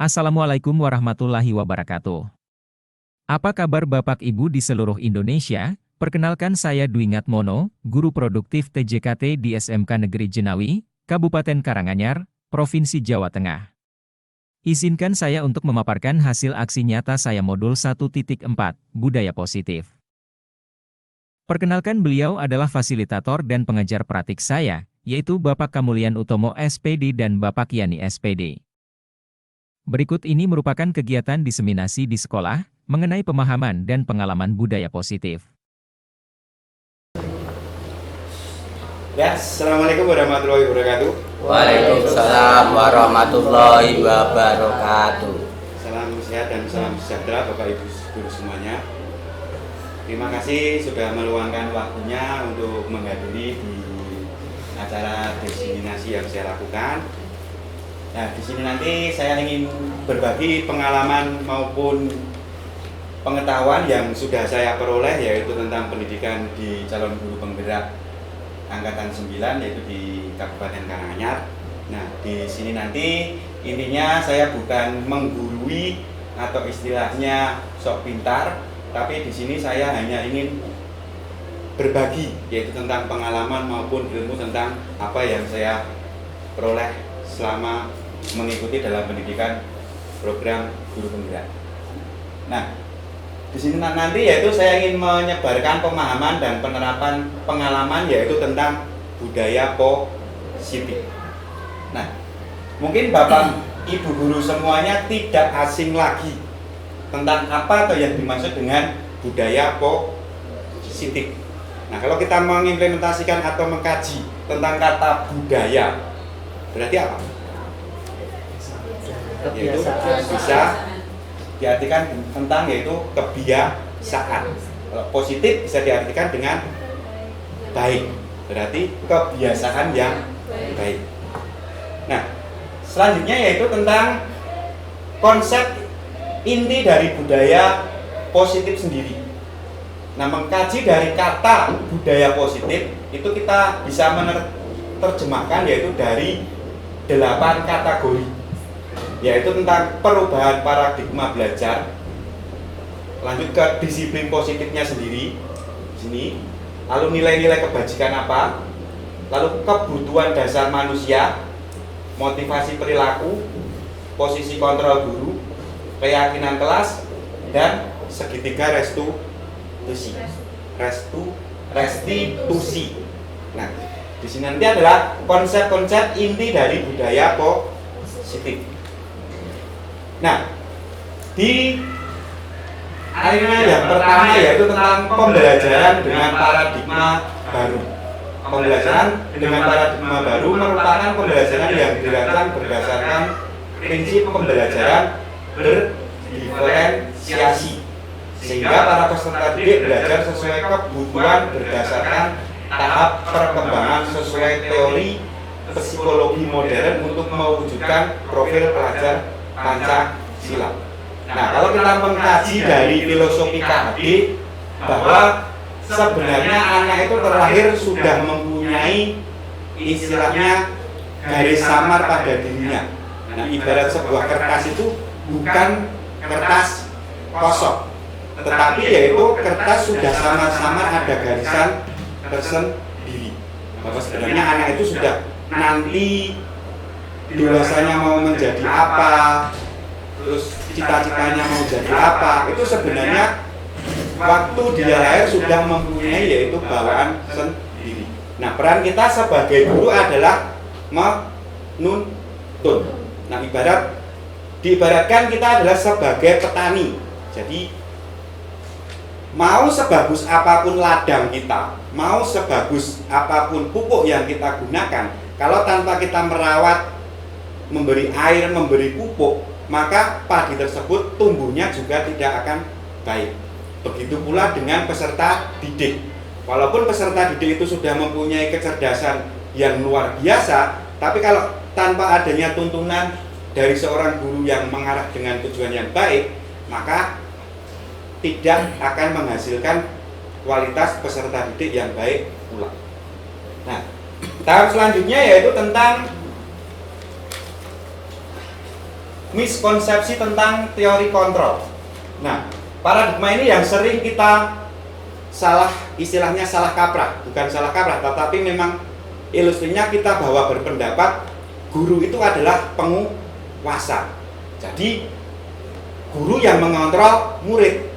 Assalamualaikum warahmatullahi wabarakatuh. Apa kabar Bapak Ibu di seluruh Indonesia? Perkenalkan saya Dwingat Mono, Guru Produktif TJKT di SMK Negeri Jenawi, Kabupaten Karanganyar, Provinsi Jawa Tengah. Izinkan saya untuk memaparkan hasil aksi nyata saya modul 1.4, Budaya Positif. Perkenalkan beliau adalah fasilitator dan pengajar pratik saya, yaitu Bapak Kamulian Utomo SPD dan Bapak Yani SPD. Berikut ini merupakan kegiatan diseminasi di sekolah, mengenai pemahaman dan pengalaman budaya positif. Ya, Assalamualaikum warahmatullahi wabarakatuh. Waalaikumsalam warahmatullahi wabarakatuh. Salam sehat dan salam sejahtera Bapak Ibu guru semuanya. Terima kasih sudah meluangkan waktunya untuk menghadiri di acara diseminasi yang saya lakukan. Nah, di sini nanti saya ingin berbagi pengalaman maupun pengetahuan yang sudah saya peroleh, yaitu tentang pendidikan di calon guru penggerak angkatan 9, yaitu di Kabupaten Karanganyar. Nah, di sini nanti intinya saya bukan menggurui atau istilahnya sok pintar, tapi di sini saya hanya ingin berbagi, yaitu tentang pengalaman maupun ilmu tentang apa yang saya peroleh selama mengikuti dalam pendidikan program guru penggerak. Nah, di sini nanti yaitu saya ingin menyebarkan pemahaman dan penerapan pengalaman, yaitu tentang budaya positif. Nah, mungkin Bapak Ibu guru semuanya tidak asing lagi tentang apa atau yang dimaksud dengan budaya positif. Nah, kalau kita mengimplementasikan atau mengkaji tentang kata budaya, berarti apa? Yaitu bisa diartikan tentang yaitu kebiasaan. Kalau positif bisa diartikan dengan baik, berarti kebiasaan yang baik. Nah, selanjutnya yaitu tentang konsep inti dari budaya positif sendiri. Nah, mengkaji dari kata budaya positif itu kita bisa menerjemahkan yaitu dari 8 kategori, yaitu tentang perubahan paradigma belajar, lanjut ke disiplin positifnya sendiri di sini, lalu nilai-nilai kebajikan apa, lalu kebutuhan dasar manusia, motivasi perilaku, posisi kontrol guru, keyakinan kelas, dan segitiga restitusi. Nah, di sini nanti adalah konsep-konsep inti dari budaya positif. Nah, di area yang pertama yaitu tentang pembelajaran dengan paradigma baru. Pembelajaran dengan paradigma baru merupakan pembelajaran yang dilakukan berdasarkan prinsip pembelajaran berdiferensiasi, sehingga para peserta didik belajar sesuai kebutuhan berdasarkan tahap perkembangan sesuai teori psikologi modern untuk mewujudkan profil pelajar Pancasila. Nah, kalau kita mengkaji dari filosofi KHD bahwa sebenarnya anak itu terlahir sudah mempunyai istilahnya garis samar pada dirinya. Nah, ibarat sebuah kertas itu bukan kertas kosong, tetapi yaitu kertas sudah samar-samar ada garisan tersendiri. Bahwa sebenarnya anak itu sudah nanti dewasanya mau menjadi apa, terus cita-citanya mau jadi apa, itu sebenarnya waktu dia lahir sudah mempunyai yaitu bawaan sendiri. Nah, peran kita sebagai guru adalah menuntun. Nah, diibaratkan kita adalah sebagai petani. Jadi mau sebagus apapun ladang kita, mau sebagus apapun pupuk yang kita gunakan, kalau tanpa kita merawat, memberi air, memberi pupuk, maka padi tersebut tumbuhnya juga tidak akan baik. Begitu pula dengan peserta didik. Walaupun peserta didik itu sudah mempunyai kecerdasan yang luar biasa, tapi kalau tanpa adanya tuntunan dari seorang guru yang mengarah dengan tujuan yang baik, maka tidak akan menghasilkan kualitas peserta didik yang baik pula. Nah, tahap selanjutnya yaitu tentang miskonsepsi tentang teori kontrol. Nah, paradigma ini yang sering kita istilahnya salah kaprah, bukan salah kaprah, tetapi memang ilustrinya kita bahwa berpendapat guru itu adalah penguasa. Jadi guru yang mengontrol murid,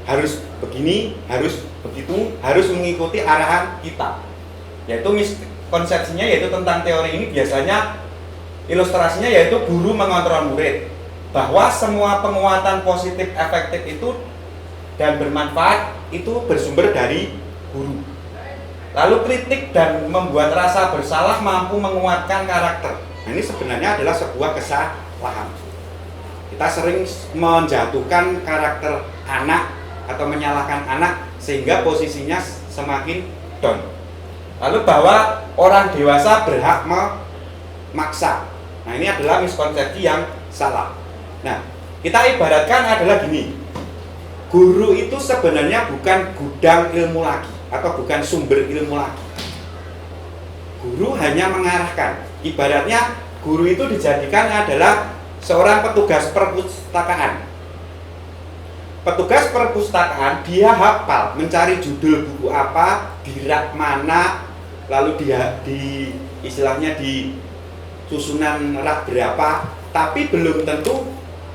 harus begini, harus begitu, harus mengikuti arahan kita. Yaitu miskonsepsinya yaitu tentang teori ini biasanya ilustrasinya yaitu guru mengontrol murid, bahwa semua penguatan positif efektif itu dan bermanfaat itu bersumber dari guru. Lalu kritik dan membuat rasa bersalah mampu menguatkan karakter. Nah, ini sebenarnya adalah sebuah kesalahan. Kita sering menjatuhkan karakter anak atau menyalahkan anak sehingga posisinya semakin down. Lalu bahwa orang dewasa berhak memaksa. Nah, ini adalah miskonsepsi yang salah. Nah, kita ibaratkan adalah gini. Guru itu sebenarnya bukan gudang ilmu lagi atau bukan sumber ilmu lagi. Guru hanya mengarahkan. Ibaratnya guru itu dijadikan adalah seorang petugas perpustakaan. Petugas perpustakaan dia hafal, mencari judul buku apa, di rak mana, lalu dia istilahnya di susunan rak berapa, tapi belum tentu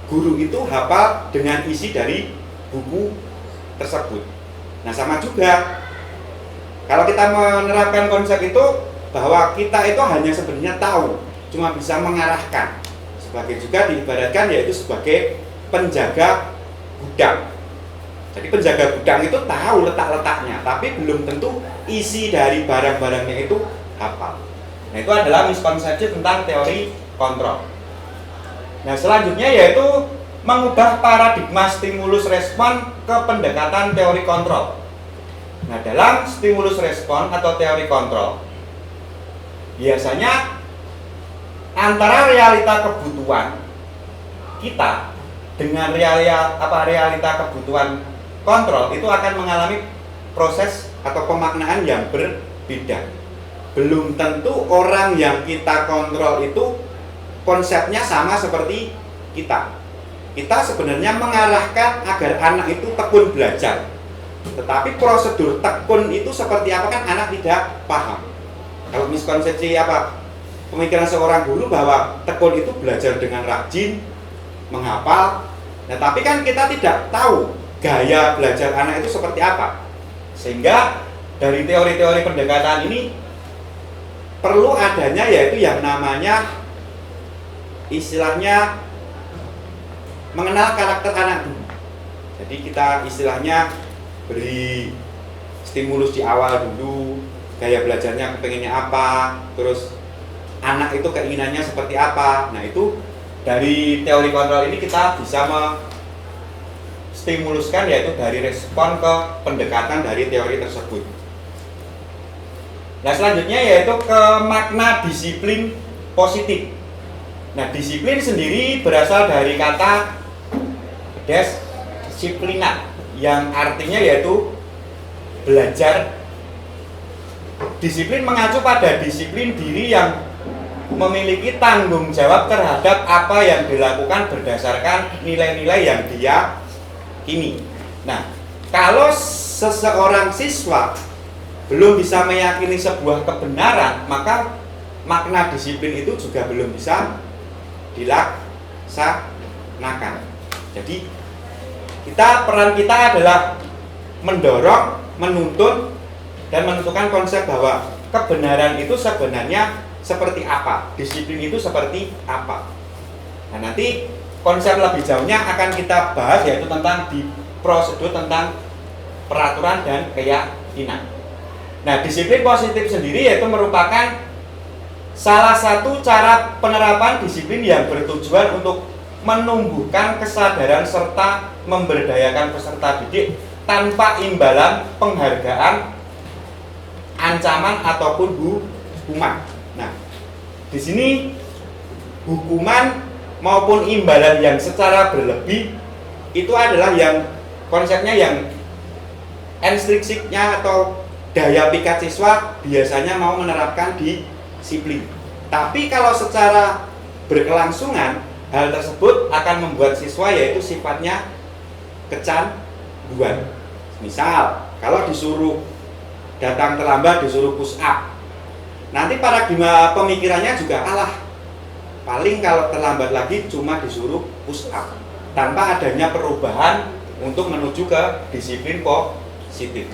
guru itu hafal dengan isi dari buku tersebut. Nah, sama juga kalau kita menerapkan konsep itu bahwa kita itu hanya sebenarnya tahu, cuma bisa mengarahkan. Sebagai juga diibaratkan yaitu sebagai penjaga gudang. Jadi penjaga gudang itu tahu letak-letaknya, tapi belum tentu isi dari barang-barangnya itu hafal. Nah, itu adalah miskonsepsi tentang teori kontrol. Nah, selanjutnya yaitu mengubah paradigma stimulus respon ke pendekatan teori kontrol. Nah, dalam stimulus respon atau teori kontrol, biasanya antara realita kebutuhan kita dengan realita kebutuhan kontrol itu akan mengalami proses atau pemaknaan yang berbeda. Belum tentu orang yang kita kontrol itu konsepnya sama seperti kita. Kita sebenarnya mengarahkan agar anak itu tekun belajar. Tetapi prosedur tekun itu seperti apa kan anak tidak paham. Kalau miskonsepsi pemikiran seorang guru bahwa tekun itu belajar dengan rajin, menghafal. Nah, tapi kan kita tidak tahu gaya belajar anak itu seperti apa. Sehingga dari teori-teori pendekatan ini perlu adanya yaitu yang namanya istilahnya mengenal karakter anak dulu. Jadi kita istilahnya beri stimulus di awal dulu, gaya belajarnya kepengennya apa, terus anak itu keinginannya seperti apa. Nah, itu dari teori kontrol ini kita bisa stimuluskan yaitu dari respon ke pendekatan dari teori tersebut. Nah, selanjutnya yaitu ke makna disiplin positif. Nah, disiplin sendiri berasal dari kata disiplina yang artinya yaitu belajar. Disiplin mengacu pada disiplin diri yang memiliki tanggung jawab terhadap apa yang dilakukan berdasarkan nilai-nilai yang dia ini. Nah, kalau seseorang siswa belum bisa meyakini sebuah kebenaran, maka makna disiplin itu juga belum bisa dilaksanakan. Jadi, peran kita adalah mendorong, menuntun, dan menentukan konsep bahwa kebenaran itu sebenarnya seperti apa, disiplin itu seperti apa. Nah, nanti konsep lebih jauhnya akan kita bahas yaitu tentang di prosedur tentang peraturan dan keyakinan. Nah, disiplin positif sendiri yaitu merupakan salah satu cara penerapan disiplin yang bertujuan untuk menumbuhkan kesadaran serta memberdayakan peserta didik tanpa imbalan penghargaan, ancaman ataupun hukuman. Nah, di sini hukuman maupun imbalan yang secara berlebih itu adalah yang konsepnya yang instruksinya atau daya pikat siswa biasanya mau menerapkan disiplin. Tapi kalau secara berkelangsungan hal tersebut akan membuat siswa yaitu sifatnya kecanduan. Misal, kalau disuruh datang terlambat, disuruh push up, nanti paradigma pemikirannya juga kalah. Paling kalau terlambat lagi cuma disuruh push up, tanpa adanya perubahan untuk menuju ke disiplin positif.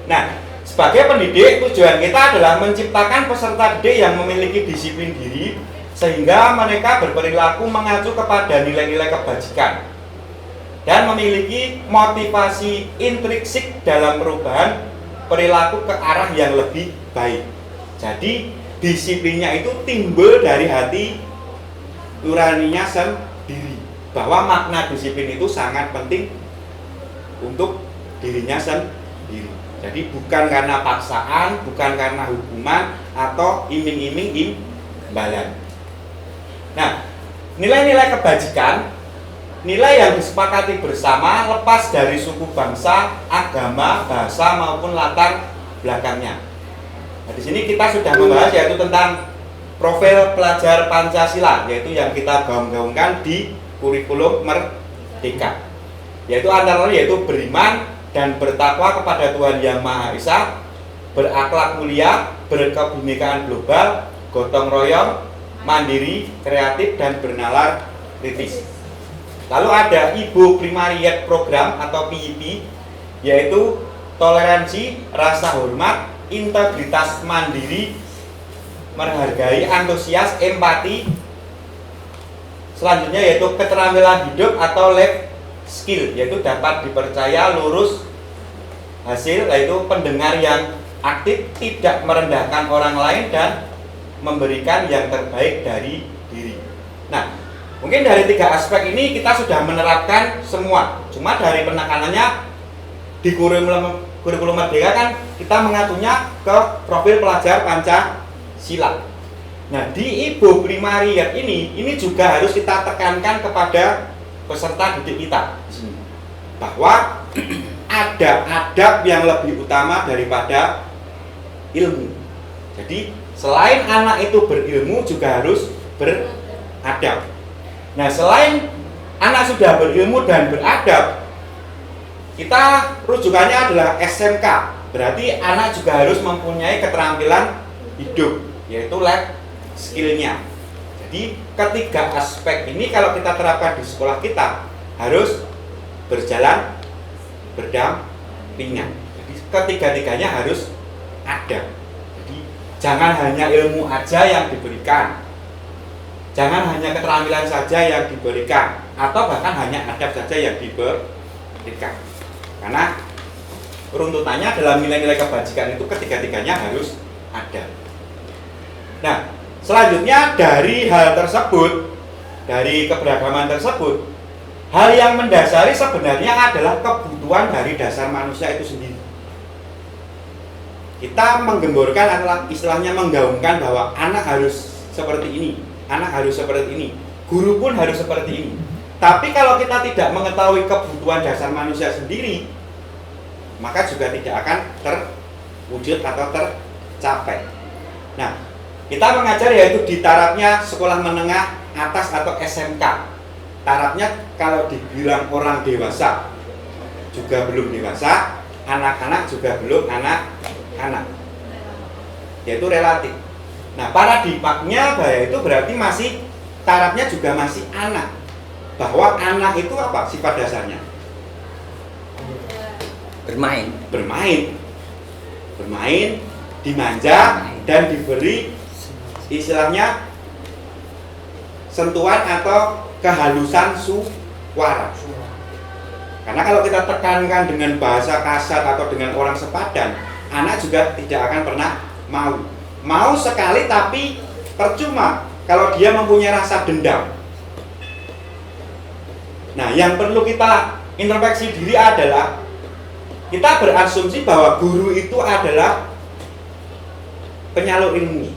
Nah, sebagai pendidik, tujuan kita adalah menciptakan peserta didik yang memiliki disiplin diri, sehingga mereka berperilaku mengacu kepada nilai-nilai kebajikan dan memiliki motivasi intrinsik dalam perubahan perilaku ke arah yang lebih baik. Jadi disiplinnya itu timbul dari hati nuraninya sendiri, bahwa makna disiplin itu sangat penting untuk dirinya sendiri. Jadi bukan karena paksaan, bukan karena hukuman atau iming-iming imbalan. Nah, nilai-nilai kebajikan, nilai yang disepakati bersama lepas dari suku bangsa, agama, bahasa maupun latar belakangnya. Nah, di sini kita sudah membahas yaitu tentang profil pelajar Pancasila, yaitu yang kita gaung-gaungkan di kurikulum Merdeka. Yaitu antara lain yaitu beriman dan bertakwa kepada Tuhan Yang Maha Esa, berakhlak mulia, berkebinekaan global, gotong royong, mandiri, kreatif, dan bernalar kritis. Lalu ada Ibu Primariat Program atau PIP, yaitu toleransi, rasa hormat, integritas mandiri, menghargai, antusias, empati. Selanjutnya yaitu keterampilan hidup atau life skill, yaitu dapat dipercaya, lurus hasil, yaitu pendengar yang aktif, tidak merendahkan orang lain, dan memberikan yang terbaik dari diri. Nah, mungkin dari 3 aspek ini kita sudah menerapkan semua. Cuma dari penekanannya di kurikulum Merdeka kan kita mengacunya ke profil pelajar Pancasila. Nah, di Ibu Primariat ini juga harus kita tekankan kepada peserta didik kita di sini, bahwa ada adab yang lebih utama daripada ilmu. Jadi selain anak itu berilmu juga harus beradab. Nah, selain anak sudah berilmu dan beradab, kita rujukannya adalah SMK. Berarti anak juga harus mempunyai keterampilan hidup, yaitu life skill-nya. Jadi ketiga aspek ini kalau kita terapkan di sekolah kita harus berjalan berdampingan. Jadi ketiga-tiganya harus ada. Jadi jangan hanya ilmu aja yang diberikan, jangan hanya keterampilan saja yang diberikan, atau bahkan hanya adab saja yang diberikan. Karena runtutannya dalam nilai-nilai kebajikan itu ketiga-tiganya harus ada. Nah, selanjutnya dari hal tersebut, dari keberagaman tersebut, hal yang mendasari sebenarnya adalah kebutuhan dari dasar manusia itu sendiri. Kita menggemborkan adalah istilahnya menggaungkan bahwa anak harus seperti ini, anak harus seperti ini, guru pun harus seperti ini. Tapi kalau kita tidak mengetahui kebutuhan dasar manusia sendiri, maka juga tidak akan terwujud atau tercapai. Nah, kita mengajar yaitu di tarafnya sekolah menengah atas atau SMK. Tarafnya kalau dibilang orang dewasa juga belum dewasa, anak-anak juga belum anak-anak, yaitu relatif. Nah, paradigmanya itu berarti masih tarafnya juga masih anak. Bahwa anak itu apa sifat dasarnya? Bermain, dimanja dan diberi istilahnya sentuhan atau kehalusan suara. Karena kalau kita tekankan dengan bahasa kasar atau dengan orang sepadan, anak juga tidak akan pernah mau sekali, tapi percuma kalau dia mempunyai rasa dendam. Nah, yang perlu kita introspeksi diri adalah kita berasumsi bahwa guru itu adalah penyalur ilmu.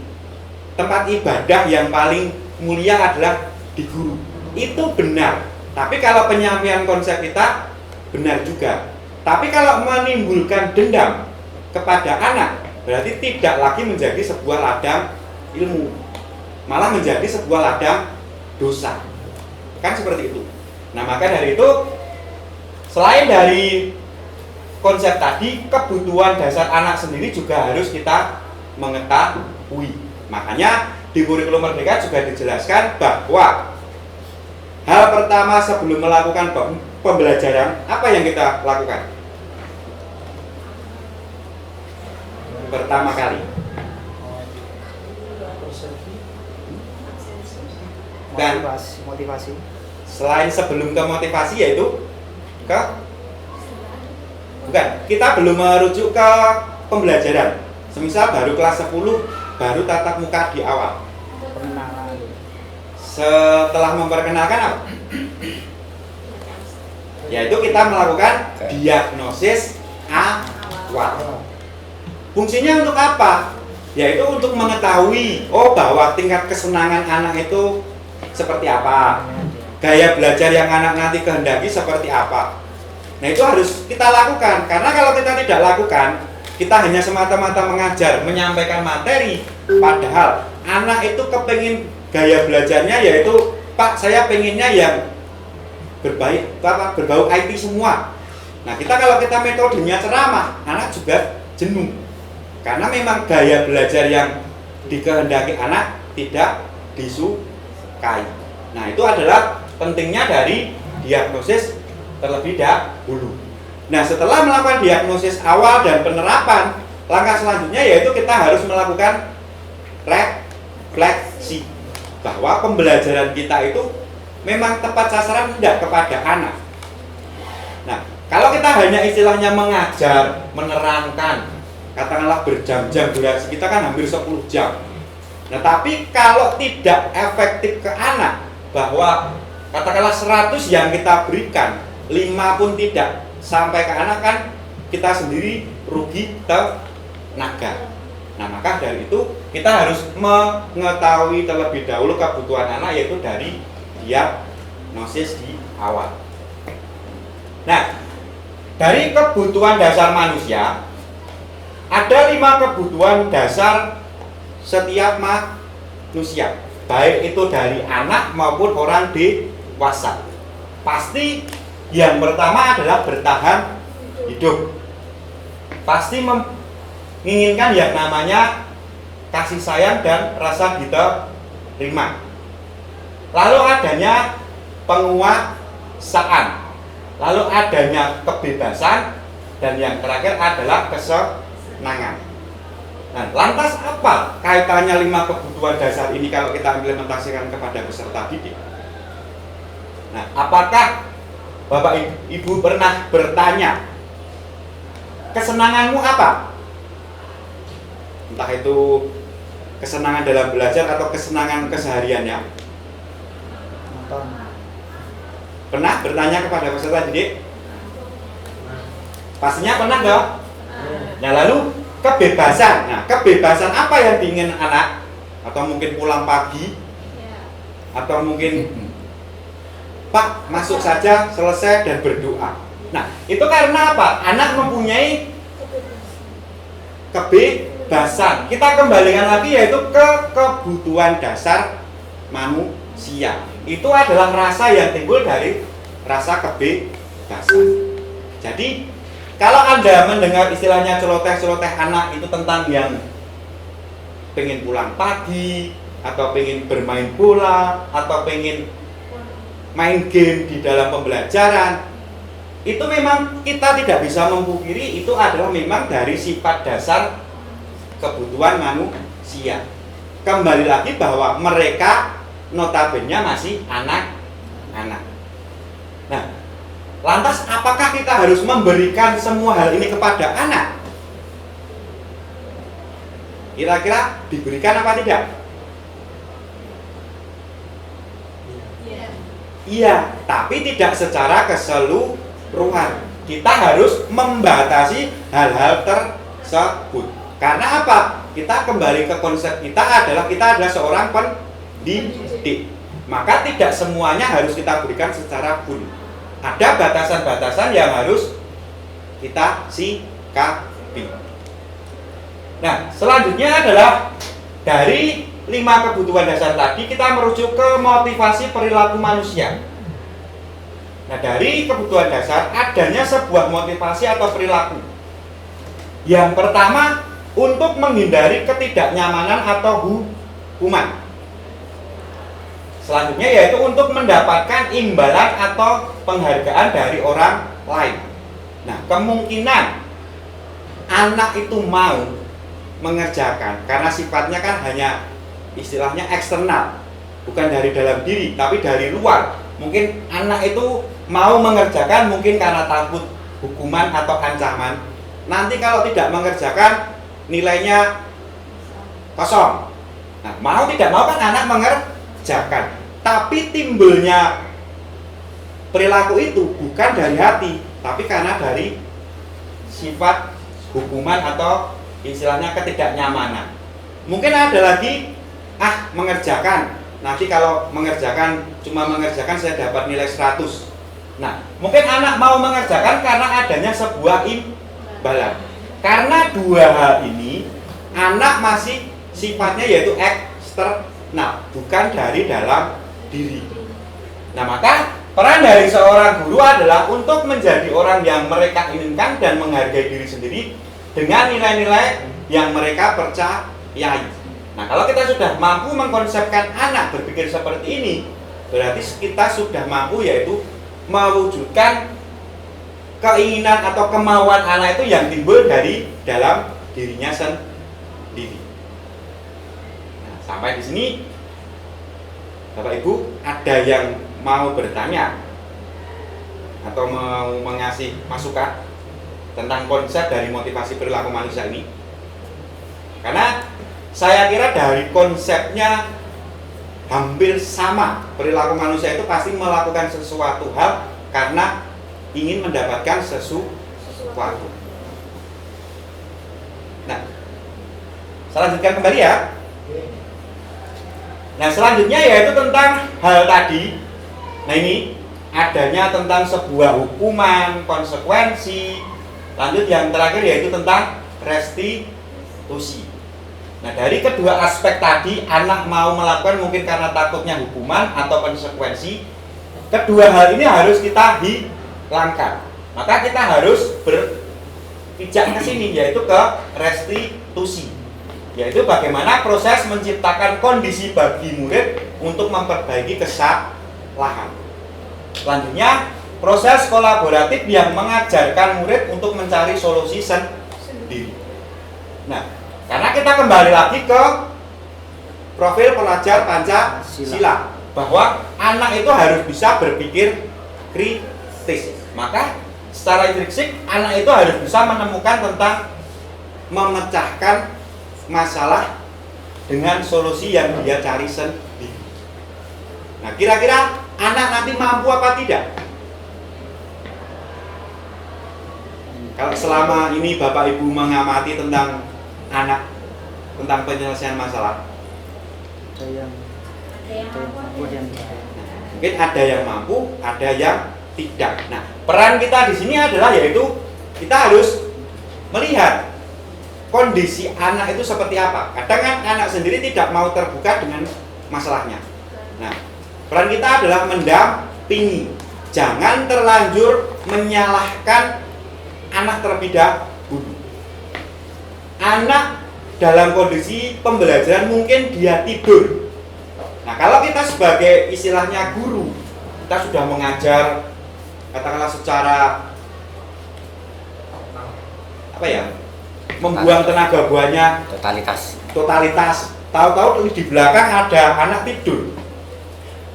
Tempat ibadah yang paling mulia adalah di guru. Itu benar. Tapi kalau penyampaian konsep kita benar juga. Tapi kalau menimbulkan dendam kepada anak, berarti tidak lagi menjadi sebuah ladang ilmu, malah menjadi sebuah ladang dosa. Kan seperti itu. Nah, maka dari itu selain dari konsep tadi, kebutuhan dasar anak sendiri juga harus kita mengetahui. Makanya di kurikulum Merdeka juga dijelaskan bahwa hal pertama sebelum melakukan pembelajaran, apa yang kita lakukan? Pertama kali. Dan motivasi. Selain sebelum ke motivasi yaitu ke bukan, kita belum merujuk ke pembelajaran. Semisal baru kelas 10 baru tatap muka di awal. Pengenalan. Setelah memperkenalkan apa? Yaitu kita melakukan diagnosis awal. Fungsinya untuk apa? Yaitu untuk mengetahui bahwa tingkat kesenangan anak itu seperti apa, gaya belajar yang anak nanti kehendaki seperti apa. Nah, itu harus kita lakukan, karena kalau kita tidak lakukan, kita hanya semata-mata mengajar, menyampaikan materi, padahal anak itu kepingin gaya belajarnya yaitu, Pak, saya pengennya yang berbau IT semua. Nah, kalau kita metodenya ceramah, anak juga jenuh, karena memang gaya belajar yang dikehendaki anak tidak disukai. Nah, itu adalah pentingnya dari diagnosis terlebih dahulu. Nah, setelah melakukan diagnosis awal dan penerapan, langkah selanjutnya yaitu kita harus melakukan refleksi bahwa pembelajaran kita itu memang tepat sasaran tidak kepada anak. Nah, kalau kita hanya istilahnya mengajar, menerangkan, katakanlah berjam-jam durasi kita kan hampir 10 jam. Nah, tapi kalau tidak efektif ke anak, bahwa katakanlah 100 yang kita berikan, 5 pun tidak sampai ke anak, kan kita sendiri rugi tenaga. Nah, maka dari itu kita harus mengetahui terlebih dahulu kebutuhan anak, yaitu dari diagnosis di awal. Nah, dari kebutuhan dasar manusia, ada 5 kebutuhan dasar setiap manusia, baik itu dari anak maupun orang dewasa. Pasti yang pertama adalah bertahan hidup. Pasti menginginkan yang namanya kasih sayang dan rasa diterima. Lalu adanya penguasaan, lalu adanya kebebasan, dan yang terakhir adalah kesenangan. Nah, lantas apa kaitannya 5 kebutuhan dasar ini kalau kita implementasikan kepada peserta didik? Nah, apakah Bapak Ibu pernah bertanya, kesenanganmu apa? Entah itu kesenangan dalam belajar atau kesenangan kesehariannya. Nonton. Pernah bertanya kepada peserta didik? Pastinya pernah dong? Nah, lalu kebebasan. Nah, kebebasan apa yang diingin anak? Atau mungkin pulang pagi? Atau mungkin Pak, masuk saja, selesai, dan berdoa. Nah, itu karena apa? Anak mempunyai kebebasan. Kita kembalikan lagi yaitu ke kebutuhan dasar manusia. Itu adalah rasa yang timbul dari rasa kebebasan. Jadi, kalau Anda mendengar istilahnya celoteh-celoteh anak itu tentang yang pengen pulang pagi, atau pengen bermain bola, atau pengen main game di dalam pembelajaran, itu memang kita tidak bisa memungkiri itu adalah memang dari sifat dasar kebutuhan manusia. Kembali lagi bahwa mereka notabene masih anak-anak. Nah, lantas apakah kita harus memberikan semua hal ini kepada anak? Kira-kira diberikan apa tidak? Iya, tapi tidak secara keseluruhan. Kita harus membatasi hal-hal tersebut. Karena apa? Kita kembali ke konsep kita adalah seorang pendidik. Maka tidak semuanya harus kita berikan secara full. Ada batasan-batasan yang harus kita sikapi. Nah, selanjutnya adalah dari 5 kebutuhan dasar tadi kita merujuk ke motivasi perilaku manusia. Nah, dari kebutuhan dasar adanya sebuah motivasi atau perilaku. Yang pertama, untuk menghindari ketidaknyamanan atau hukuman. Selanjutnya yaitu untuk mendapatkan imbalan atau penghargaan dari orang lain. Nah, kemungkinan anak itu mau mengerjakan karena sifatnya kan hanya istilahnya eksternal, bukan dari dalam diri tapi dari luar. Mungkin anak itu mau mengerjakan mungkin karena takut hukuman atau ancaman. Nanti kalau tidak mengerjakan nilainya kosong. Nah, mau tidak mau kan anak mengerjakan. Tapi timbulnya perilaku itu bukan dari hati, tapi karena dari sifat hukuman atau istilahnya ketidaknyamanan. Mungkin ada lagi mengerjakan. Nanti kalau mengerjakan cuma mengerjakan saya dapat nilai 100. Nah, mungkin anak mau mengerjakan karena adanya sebuah imbalan. Karena dua hal ini anak masih sifatnya yaitu eksternal, bukan dari dalam diri. Nah, maka peran dari seorang guru adalah untuk menjadi orang yang mereka inginkan dan menghargai diri sendiri dengan nilai-nilai yang mereka percayai. Nah, kalau kita sudah mampu mengkonsepkan anak berpikir seperti ini, berarti kita sudah mampu yaitu mewujudkan keinginan atau kemauan anak itu yang timbul dari dalam dirinya sendiri. Nah, sampai di sini Bapak Ibu ada yang mau bertanya atau mau mengasih masukan tentang konsep dari motivasi perilaku manusia ini? Karena saya kira dari konsepnya hampir sama. Perilaku manusia itu pasti melakukan sesuatu hal karena ingin mendapatkan sesuatu. Nah, saya lanjutkan kembali ya. Nah, selanjutnya yaitu tentang hal tadi. Nah, ini adanya tentang sebuah hukuman, konsekuensi. Lanjut yang terakhir yaitu tentang restitusi. Nah, dari kedua aspek tadi, anak mau melakukan mungkin karena takutnya hukuman atau konsekuensi. Kedua hal ini harus kita hilangkan. Maka kita harus berpijak ke sini, yaitu ke restitusi. Yaitu bagaimana proses menciptakan kondisi bagi murid untuk memperbaiki kesalahan. Selanjutnya, proses kolaboratif yang mengajarkan murid untuk mencari solusi sendiri. Nah, karena kita kembali lagi ke profil pelajar Pancasila, bahwa anak itu harus bisa berpikir kritis. Maka secara intrinsik anak itu harus bisa menemukan tentang memecahkan masalah dengan solusi yang dia cari sendiri. Nah, kira-kira anak nanti mampu apa tidak? Kalau selama ini Bapak Ibu mengamati tentang anak, tentang penyelesaian masalah, mungkin ada yang mampu, ada yang tidak. Nah, peran kita di sini adalah yaitu kita harus melihat kondisi anak itu seperti apa. Kadang kan anak sendiri tidak mau terbuka dengan masalahnya. Nah, peran kita adalah mendampingi. Jangan terlanjur menyalahkan anak terlebih dahulu. Anak dalam kondisi pembelajaran mungkin dia tidur. Nah, kalau kita sebagai istilahnya guru, kita sudah mengajar katakanlah secara membuang tenaga buahnya totalitas. Tahu-tahu di belakang ada anak tidur.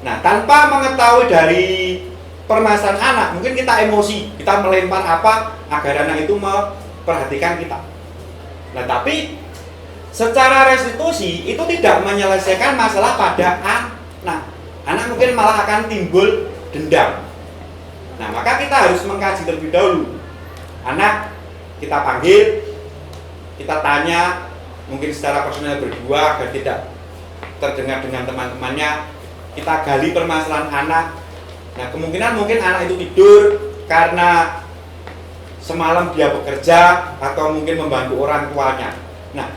Nah, tanpa mengetahui dari permasalahan anak, mungkin kita emosi, kita melempar apa agar anak itu memperhatikan kita. Nah, tapi secara restitusi itu tidak menyelesaikan masalah pada anak. Anak mungkin malah akan timbul dendam. Nah, maka kita harus mengkaji terlebih dahulu. Anak kita panggil, kita tanya, mungkin secara personal berdua agar tidak terdengar dengan teman-temannya. Kita gali permasalahan anak. Nah, kemungkinan mungkin anak itu tidur karena semalam dia bekerja atau mungkin membantu orang tuanya. Nah,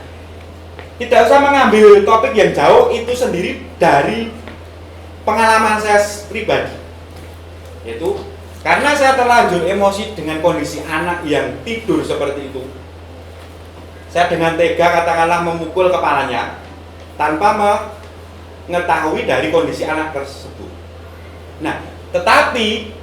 tidak usah mengambil topik yang jauh, itu sendiri dari pengalaman saya pribadi. Yaitu karena saya terlanjur emosi dengan kondisi anak yang tidur seperti itu. Saya dengan tega katakanlah memukul kepalanya tanpa mengetahui dari kondisi anak tersebut. Nah, tetapi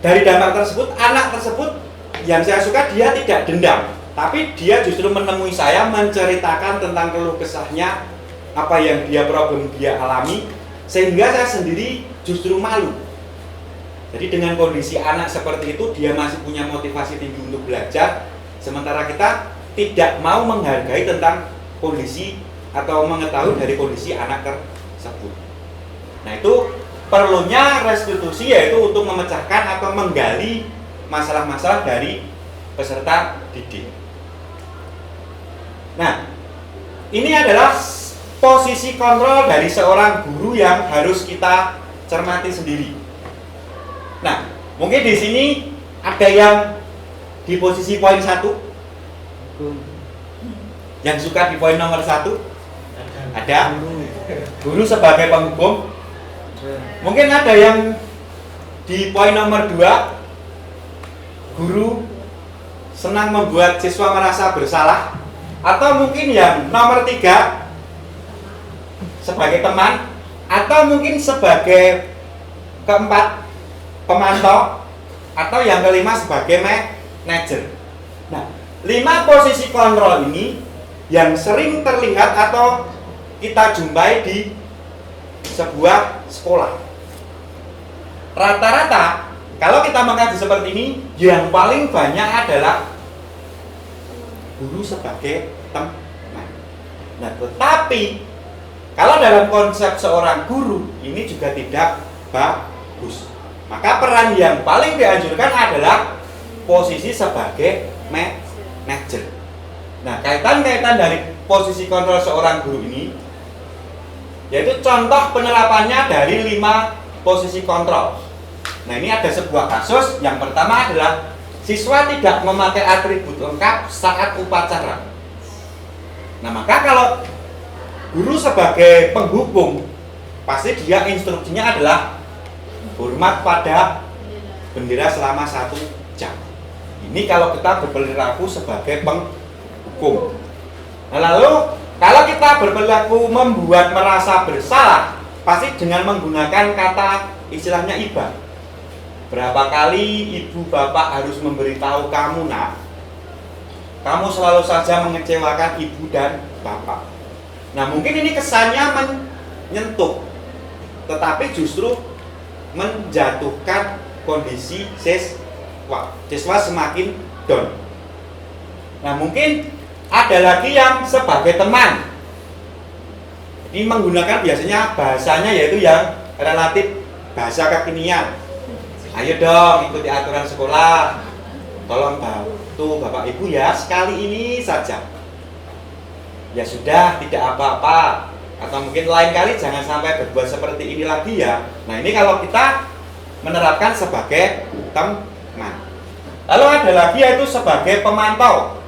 dari dampak tersebut, anak tersebut yang saya suka dia tidak dendam, tapi dia justru menemui saya menceritakan tentang keluh kesahnya, apa yang problem dia alami, sehingga saya sendiri justru malu. Jadi dengan kondisi anak seperti itu, dia masih punya motivasi tinggi untuk belajar, sementara kita tidak mau menghargai tentang kondisi atau mengetahui dari kondisi anak tersebut. Nah, itu perlunya restitusi, yaitu untuk memecahkan atau menggali masalah-masalah dari peserta didik. Nah, ini adalah posisi kontrol dari seorang guru yang harus kita cermati sendiri. Nah, mungkin di sini ada yang di posisi poin 1, yang suka di poin nomor 1. Ada guru sebagai penghukum. Mungkin ada yang di poin nomor 2, guru senang membuat siswa merasa bersalah. Atau mungkin yang nomor 3 sebagai teman, atau mungkin sebagai keempat pemantau, atau yang kelima sebagai manajer. Nah, 5 posisi kontrol ini yang sering terlihat atau kita jumpai di sebuah sekolah. Rata-rata kalau kita mengkaji seperti ini, yang paling banyak adalah guru sebagai teman. Nah, tetapi kalau dalam konsep seorang guru ini juga tidak bagus. Maka peran yang paling dianjurkan adalah posisi sebagai manajer. Nah, kaitan-kaitan dari posisi kontrol seorang guru ini, yaitu contoh penerapannya dari 5 posisi kontrol. Nah, ini ada sebuah kasus. Yang pertama adalah siswa tidak memakai atribut lengkap saat upacara. Nah, maka kalau guru sebagai penghukum, pasti dia instruksinya adalah hormat pada bendera selama 1 jam. Ini kalau kita berperilaku sebagai penghukum. Nah, lalu kalau kita berperilaku membuat merasa bersalah, pasti dengan menggunakan kata istilahnya iba. Berapa kali ibu bapak harus memberitahu kamu, nak, kamu selalu saja mengecewakan ibu dan bapak. Nah, mungkin ini kesannya menyentuh, tetapi justru menjatuhkan kondisi siswa semakin down. Nah, mungkin ada lagi yang sebagai teman. Ini menggunakan biasanya bahasanya yaitu yang relatif bahasa kekinian. Ayo dong ikuti aturan sekolah. Tolong bantu Bapak Ibu ya sekali ini saja. Ya sudah, tidak apa-apa. Atau mungkin lain kali jangan sampai berbuat seperti ini lagi ya. Nah, ini kalau kita menerapkan sebagai teman. Lalu ada lagi yaitu sebagai pemantau.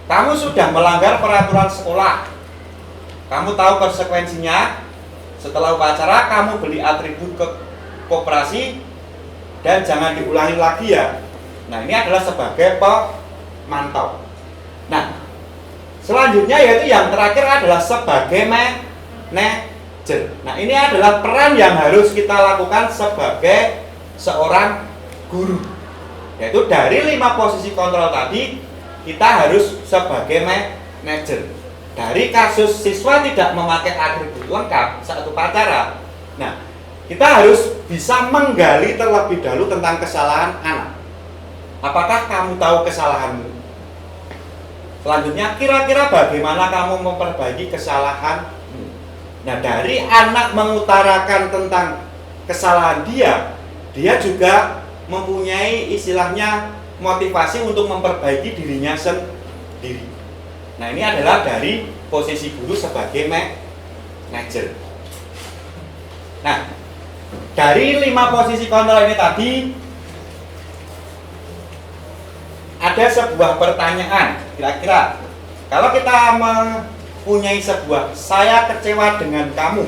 Kamu sudah melanggar peraturan sekolah. Kamu tahu konsekuensinya. Setelah upacara kamu beli atribut ke koperasi dan jangan diulangi lagi ya. Nah, ini adalah sebagai pemantau. Nah, selanjutnya yaitu yang terakhir adalah sebagai manajer. Nah, ini adalah peran yang harus kita lakukan sebagai seorang guru. Yaitu dari 5 posisi kontrol tadi, kita harus sebagai manajer. Dari kasus siswa tidak memakai atribut lengkap saat upacara. Nah, kita harus bisa menggali terlebih dahulu tentang kesalahan anak. Apakah kamu tahu kesalahanmu? Selanjutnya, kira-kira bagaimana kamu memperbaiki kesalahanmu? Nah, dari anak mengutarakan tentang kesalahan dia juga mempunyai istilahnya motivasi untuk memperbaiki dirinya sendiri. Nah, ini adalah dari posisi guru sebagai manajer. Nah, dari 5 posisi kontrol ini tadi, ada sebuah pertanyaan. Kira-kira kalau kita mempunyai sebuah saya kecewa dengan kamu.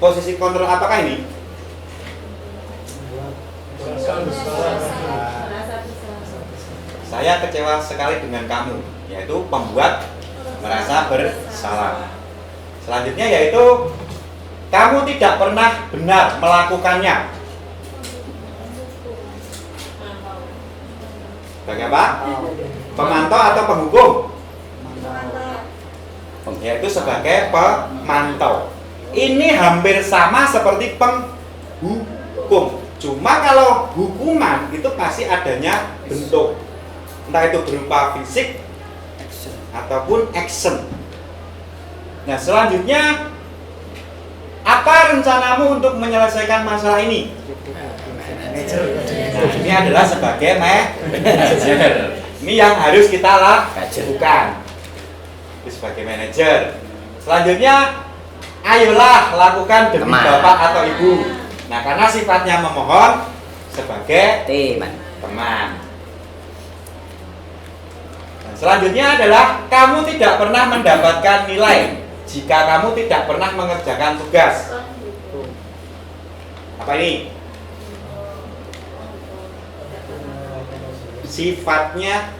Posisi kontrol apakah ini? Saya kecewa sekali dengan kamu, yaitu pembuat merasa bersalah. Selanjutnya yaitu kamu tidak pernah benar melakukannya. Bagaimana? Pemantau atau penghukum? Yaitu sebagai pemantau. Ini hampir sama seperti penghukum. Cuma kalau hukuman itu pasti adanya bentuk, entah itu berupa fisik ataupun action. Nah, selanjutnya apa rencanamu untuk menyelesaikan masalah ini? Nah, ini adalah sebagai manajer. Ini yang harus kita lakukan. Ini sebagai manajer. Selanjutnya, ayolah lakukan demi bapak atau ibu. Nah, karena sifatnya memohon sebagai teman. Nah, selanjutnya adalah kamu tidak pernah mendapatkan nilai jika kamu tidak pernah mengerjakan tugas. Apa ini? Sifatnya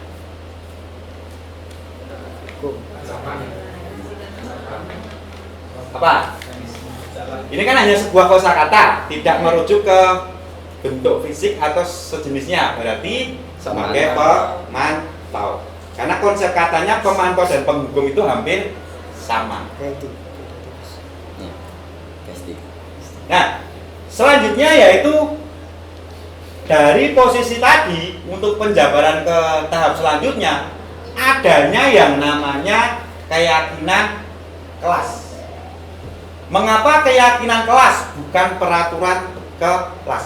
apa? Ini kan hanya sebuah kosakata, tidak merujuk ke bentuk fisik atau sejenisnya. Berarti sebagai pemantau. Karena konsep katanya pemantau dan penghukum itu hampir sama. Nah, selanjutnya yaitu dari posisi tadi untuk penjabaran ke tahap selanjutnya adanya yang namanya keyakinan kelas. Mengapa keyakinan kelas bukan peraturan kelas?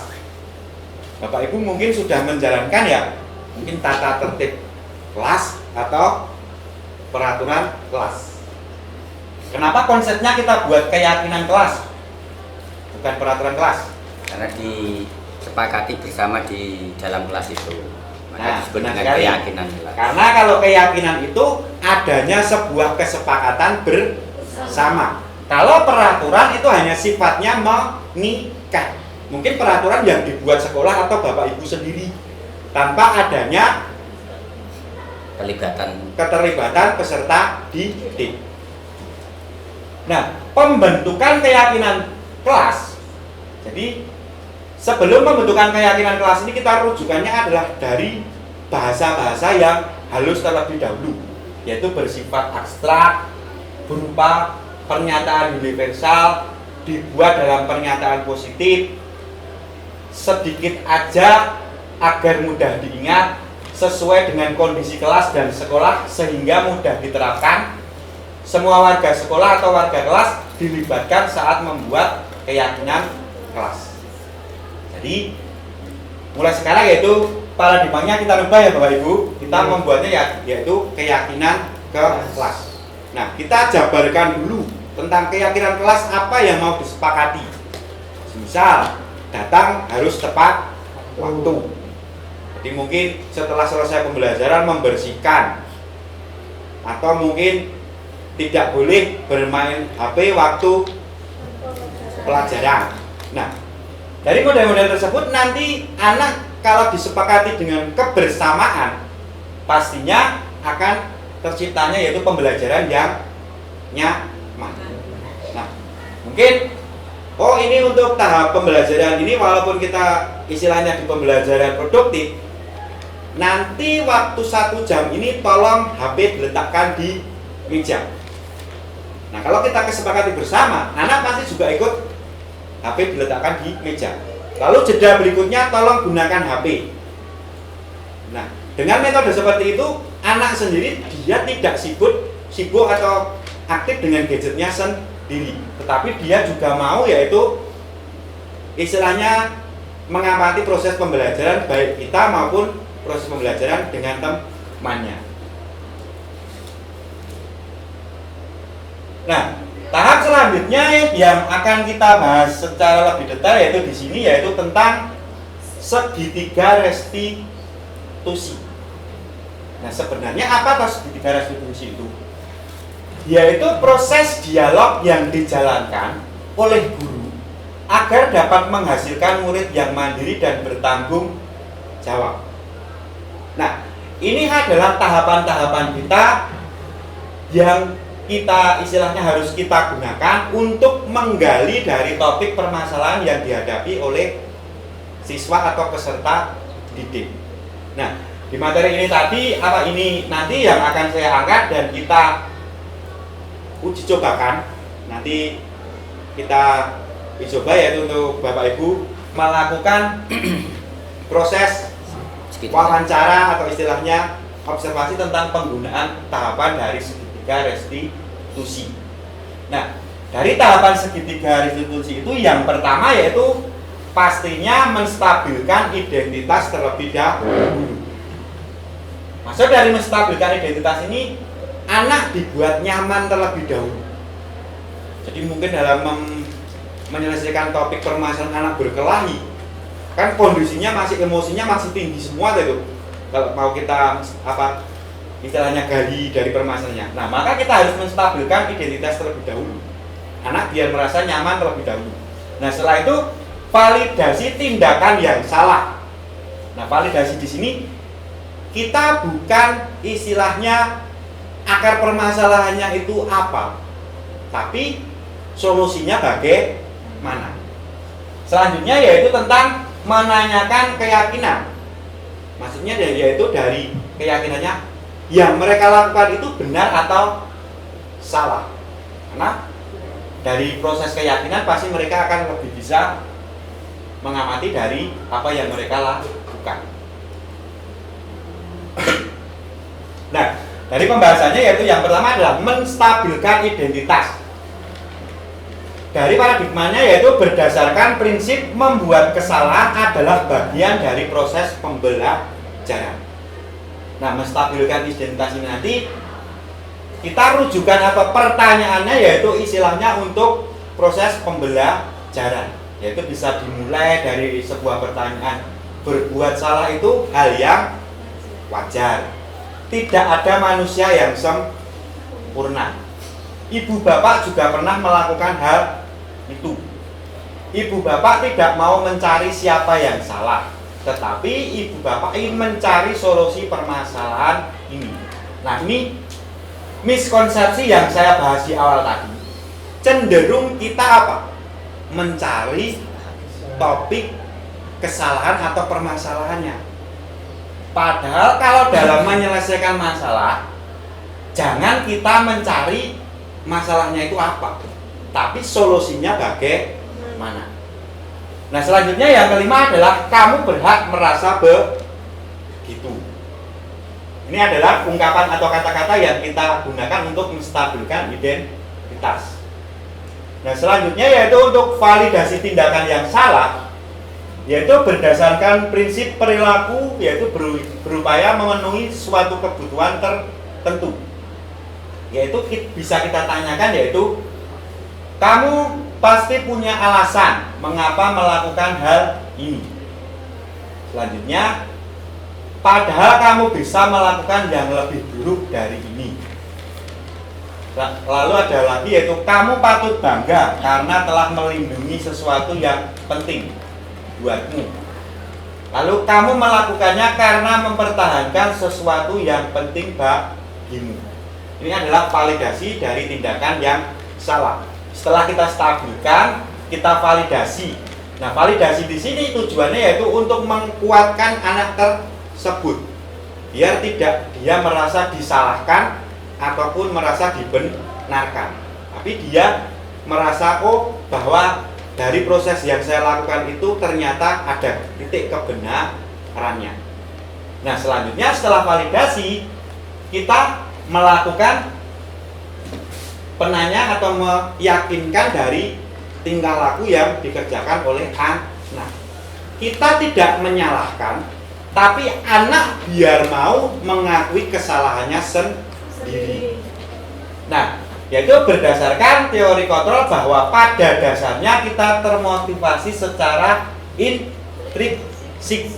Bapak Ibu mungkin sudah menjalankan ya, mungkin tata tertib kelas atau peraturan kelas. Kenapa konsepnya kita buat keyakinan kelas, bukan peraturan kelas? Karena disepakati bersama di dalam kelas itu. Nah, disebut benar dengan sekali. keyakinan kelas. Karena kalau keyakinan itu adanya sebuah kesepakatan bersama. Kalau peraturan itu hanya sifatnya mengikat. Mungkin peraturan yang dibuat sekolah atau Bapak Ibu sendiri tanpa adanya keterlibatan peserta didik. Nah, pembentukan keyakinan kelas. Jadi sebelum pembentukan keyakinan kelas ini kita rujukannya adalah dari bahasa-bahasa yang halus terlebih dahulu, yaitu bersifat abstrak, berupa pernyataan universal, dibuat dalam pernyataan positif, sedikit aja agar mudah diingat, sesuai dengan kondisi kelas dan sekolah sehingga mudah diterapkan. Semua warga sekolah atau warga kelas dilibatkan saat membuat keyakinan kelas. Jadi mulai sekarang yaitu paradigmanya kita rubah ya Bapak Ibu. Kita membuatnya yaitu keyakinan kelas. Nah, kita jabarkan dulu tentang keyakinan kelas apa yang mau disepakati. Misal, datang harus tepat waktu. Jadi mungkin setelah selesai pembelajaran membersihkan, atau mungkin tidak boleh bermain HP waktu pelajaran. Nah, dari model-model tersebut nanti anak kalau disepakati dengan kebersamaan pastinya akan terciptanya yaitu pembelajaran yang nyaman. Nah, mungkin ini untuk tahap pembelajaran ini walaupun kita istilahnya di pembelajaran produktif, nanti waktu 1 jam ini tolong HP diletakkan di meja. Nah, kalau kita kesepakati bersama, anak pasti juga ikut HP diletakkan di meja. Lalu jeda berikutnya tolong gunakan HP. Nah, dengan metode seperti itu, anak sendiri dia tidak sibuk atau aktif dengan gadgetnya sendiri, tetapi dia juga mau yaitu istilahnya mengamati proses pembelajaran baik kita maupun proses pembelajaran dengan temannya. Nah, tahap selanjutnya yang akan kita bahas secara lebih detail yaitu di sini yaitu tentang segitiga restitusi. Nah, sebenarnya apa toh segitiga restitusi itu? Yaitu proses dialog yang dijalankan oleh guru agar dapat menghasilkan murid yang mandiri dan bertanggung jawab. Nah, ini adalah tahapan-tahapan kita yang kita istilahnya harus kita gunakan untuk menggali dari topik permasalahan yang dihadapi oleh siswa atau peserta didik. Nah, di materi ini tadi ini nanti yang akan saya angkat dan kita uji cobakan. Nanti kita uji coba yaitu untuk Bapak Ibu melakukan proses wawancara atau istilahnya observasi tentang penggunaan tahapan dari segitiga restitusi. Nah, dari tahapan segitiga restitusi itu yang pertama yaitu pastinya menstabilkan identitas terlebih dahulu. Maksud dari menstabilkan identitas ini, anak dibuat nyaman terlebih dahulu. Jadi mungkin dalam menyelesaikan topik permasalahan anak berkelahi, kan kondisinya masih emosinya masih tinggi semua itu. Kalau mau kita istilahnya gali dari permasalahannya. Nah, maka kita harus menstabilkan identitas terlebih dahulu. Anak biar merasa nyaman terlebih dahulu. Nah, setelah itu validasi tindakan yang salah. Nah, validasi di sini kita bukan istilahnya akar permasalahannya itu apa, tapi solusinya bagaimana. Selanjutnya yaitu tentang menanyakan keyakinan. Maksudnya yaitu dari keyakinannya yang mereka lakukan itu benar atau salah. Karena dari proses keyakinan pasti mereka akan lebih bisa mengamati dari apa yang mereka lakukan. Nah, dari pembahasannya yaitu yang pertama adalah menstabilkan identitas. Dari paradigmanya yaitu berdasarkan prinsip membuat kesalahan adalah bagian dari proses pembelajaran. Nah, menstabilkan identitas ini nanti kita rujukan pertanyaannya yaitu istilahnya untuk proses pembelajaran, yaitu bisa dimulai dari sebuah pertanyaan, berbuat salah itu hal yang wajar. Tidak ada manusia yang sempurna. Ibu bapak juga pernah melakukan hal itu. Ibu bapak tidak mau mencari siapa yang salah, tetapi ibu bapak ingin mencari solusi permasalahan ini. Nah, ini miskonsepsi yang saya bahas di awal tadi. Cenderung kita mencari topik kesalahan atau permasalahannya. Padahal kalau dalam menyelesaikan masalah, jangan kita mencari masalahnya itu apa, tapi solusinya bagaimana. Nah, selanjutnya yang kelima adalah kamu berhak merasa begitu. Ini adalah ungkapan atau kata-kata yang kita gunakan untuk menstabilkan identitas. Nah, selanjutnya yaitu untuk validasi tindakan yang salah, yaitu berdasarkan prinsip perilaku, yaitu berupaya memenuhi suatu kebutuhan tertentu. Yaitu bisa kita tanyakan yaitu kamu pasti punya alasan mengapa melakukan hal ini. Selanjutnya, padahal kamu bisa melakukan yang lebih buruk dari ini. Lalu ada lagi yaitu kamu patut bangga karena telah melindungi sesuatu yang penting buatmu. Lalu kamu melakukannya karena mempertahankan sesuatu yang penting bagimu. Ini adalah validasi dari tindakan yang salah. Setelah kita stabilkan, kita validasi. Nah, validasi di sini tujuannya yaitu untuk menguatkan anak tersebut, biar tidak dia merasa disalahkan ataupun merasa dibenarkan, tapi dia merasa bahwa dari proses yang saya lakukan itu ternyata ada titik kebenarannya. Nah, selanjutnya setelah validasi, kita melakukan penanya atau meyakinkan dari tingkah laku yang dikerjakan oleh anak. Kita tidak menyalahkan, tapi anak biar mau mengakui kesalahannya sendiri. Nah, yaitu berdasarkan teori kontrol bahwa pada dasarnya kita termotivasi secara intrinsik,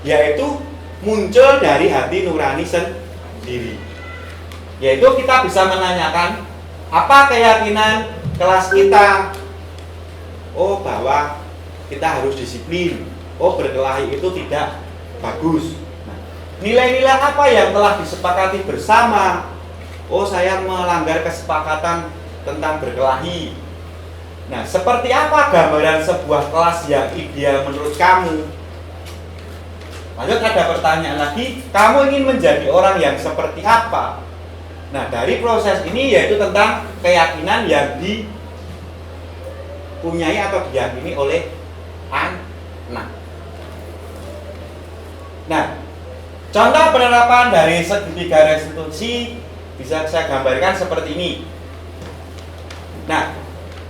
yaitu muncul dari hati nurani sendiri. diri. Yaitu kita bisa menanyakan apa keyakinan kelas kita. Oh, bahwa kita harus disiplin. Oh, berkelahi itu tidak bagus. Nah, nilai-nilai apa yang telah disepakati bersama? Oh, saya melanggar kesepakatan tentang berkelahi. Nah, seperti apa gambaran sebuah kelas yang ideal menurut kamu? Lanjut, ada pertanyaan lagi, kamu ingin menjadi orang yang seperti apa? Nah, dari proses ini yaitu tentang keyakinan yang dipunyai atau diyakini oleh anak. Nah, contoh penerapan dari segitiga restitusi bisa saya gambarkan seperti ini. Nah,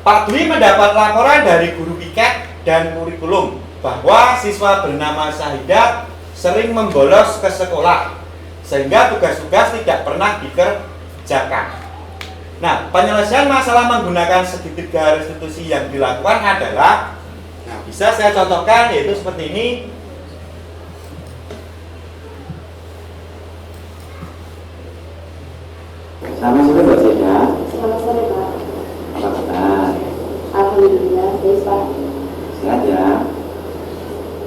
Pak Dwi mendapat laporan dari guru piket dan kurikulum bahwa siswa bernama Syahidah sering membolos ke sekolah sehingga tugas-tugas tidak pernah dikerjakan. Nah, penyelesaian masalah menggunakan segitiga restitusi yang dilakukan adalah, nah, bisa saya contohkan yaitu seperti ini. Selamat sore Mbak Seda. Selamat sore Pak. Apa kabar? Alhamdulillah baik Pak. Sehat ya?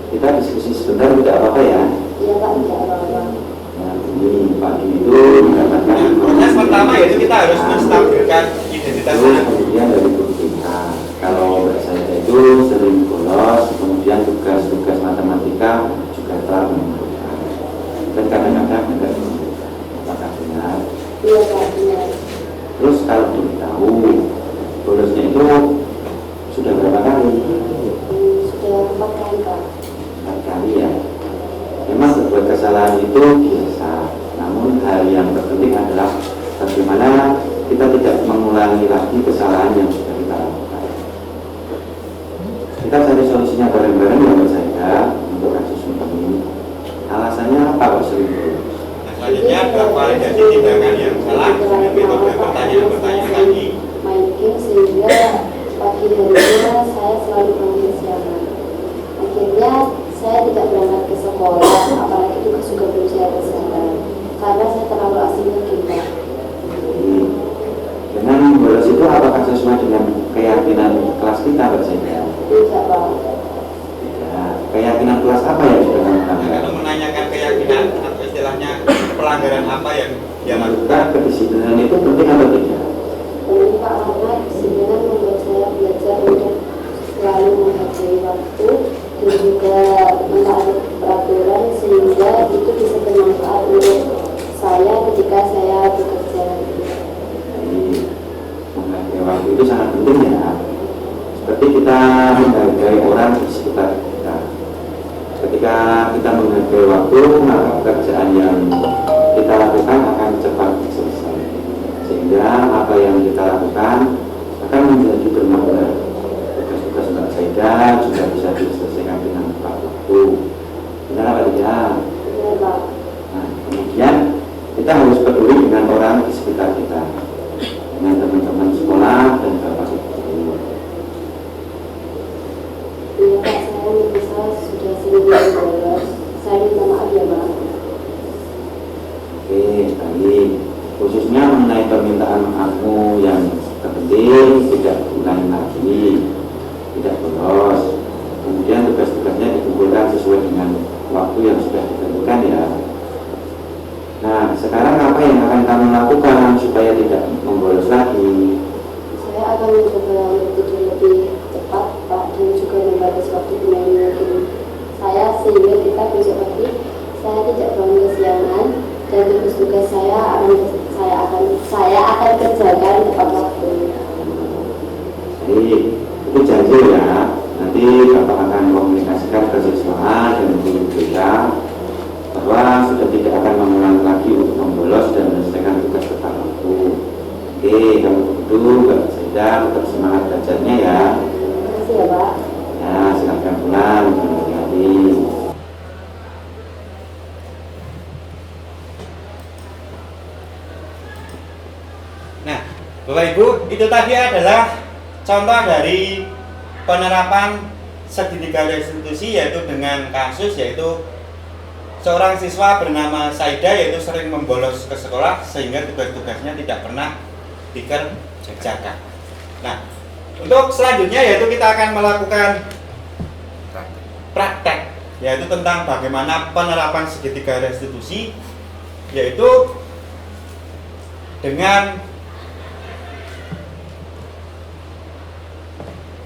Kita diskusi sebentar, tidak apa-apa ya? Iya Pak, tidak apa-apa. Nah, ini Pak Dwi itu mendapatkan Proses pertama yaitu kita harus menstabilkan identitas terus anak. kemudian dari guru kita. Kalau Mbak Seda itu sering bolos, kemudian tugas-tugas matematika juga telah menentukan. Dan kadang-kadang tidak menentukan. Apakah benar? Iya Pak, benar. Terus kalau tahu bolosnya itu sudah berapa kali? Sudah 4 kali Pak. 4 kali ya. Memang berbuat kesalahan itu biasa. Namun hal yang terpenting adalah bagaimana kita tidak mengulangi lagi kesalahan yang sudah kita lakukan. Kita cari solusinya bareng-bareng ya Mbak Saida untuk kasus ini. Alasannya apa kok sering bolos? Selanjutnya adalah validasi tindakan yang salah dengan metode pertanyaan-pertanyaan tadi. Main game sehingga pagi harinya saya selalu bangun kesiangan. Akhirnya saya tidak berangkat ke sekolah, apalagi tugas juga belum saya selesaikan karena saya terlalu asing game Pak. Dengan bolos itu apakah sesuai dengan keyakinan kelas kita Mbak Saida? Tidak Pak. Ya, keyakinan kelas apa yang sudah Nah, melanggar? kalau menanyakan keyakinan atau istilahnya pelanggaran apa yang dia lakukan. Maka kedisiplinan itu penting atau tidak? Penting Pak, karena disiplinan membuat saya belajar untuk selalu menghargai waktu dan juga mentaati peraturan sehingga itu bisa bermanfaat untuk saya ketika saya bekerja. Jadi menghargai waktu itu sangat penting ya. Seperti kita menghargai orang di sekitar kita. Ketika kita menghargai waktu, maka pekerjaan yang kita lakukan akan cepat selesai. Sehingga apa yang kita lakukan akan menjadi bermakna. Tugas-tugas Mbak Saida juga bisa diselesaikan dengan tepat waktu. Benar apa tidak? Benar Pak. Nah, kemudian kita harus peduli dengan orang di sekitar kita, dengan teman-teman sekolah dan bapak ibu. Iya Pak, saya merasa sudah sering bolos. Saya minta maaf ya Pak. Oke, baik. Khususnya mengenai permintaan maafmu yang terpenting tidak ulangi lagi, tidak bolos. Kemudian tugas-tugasnya dikumpulkan sesuai dengan waktu yang sudah ditentukan ya. Nah, sekarang apa yang akan kamu lakukan supaya tidak membolos lagi? Saya akan mencoba untuk tidur lebih cepat Pak dan juga membatasi waktu bermain game saya sehingga kita besok pagi saya tidak bangun kesiangan dan tugas-tugas saya akan kerjakan tepat waktu. Jadi itu janji ya. Nanti Bapak akan komunikasikan ke siswa dan guru kita bahwa sudah tidak akan mengulang lagi untuk membolos dan menyelesaikan tugas tepat waktu. Oke, kalau begitu Mbak Saida tetap semangat belajarnya ya. Terima kasih ya Pak. Ya, silakan pulang. Hati-hati. Nah, Bapak Ibu, itu tadi adalah contoh dari penerapan segitiga restitusi yaitu dengan kasus yaitu seorang siswa bernama Saida yaitu sering membolos ke sekolah sehingga tugas-tugasnya tidak pernah dikerjakan. Nah, untuk selanjutnya yaitu kita akan melakukan praktek, yaitu tentang bagaimana penerapan segitiga restitusi, yaitu dengan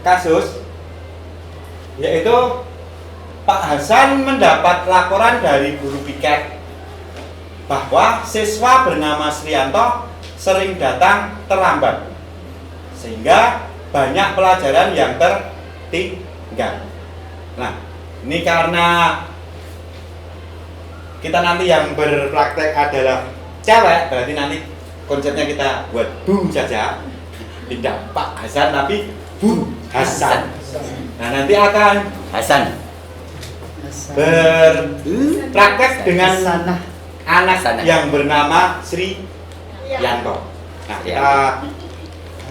kasus, yaitu Pak Hasan mendapat laporan dari guru piket bahwa siswa bernama Srianto sering datang terlambat sehingga banyak pelajaran yang tertinggal. Nah, ini karena kita nanti yang berpraktek adalah cewek, berarti nanti konsepnya kita buat Bu saja, tidak Pak Hasan tapi Bu Hasan. Nah, nanti akan Hasan. berpraktek dengan Sana. anak Sana. yang bernama Sri Yanto. Nah, kita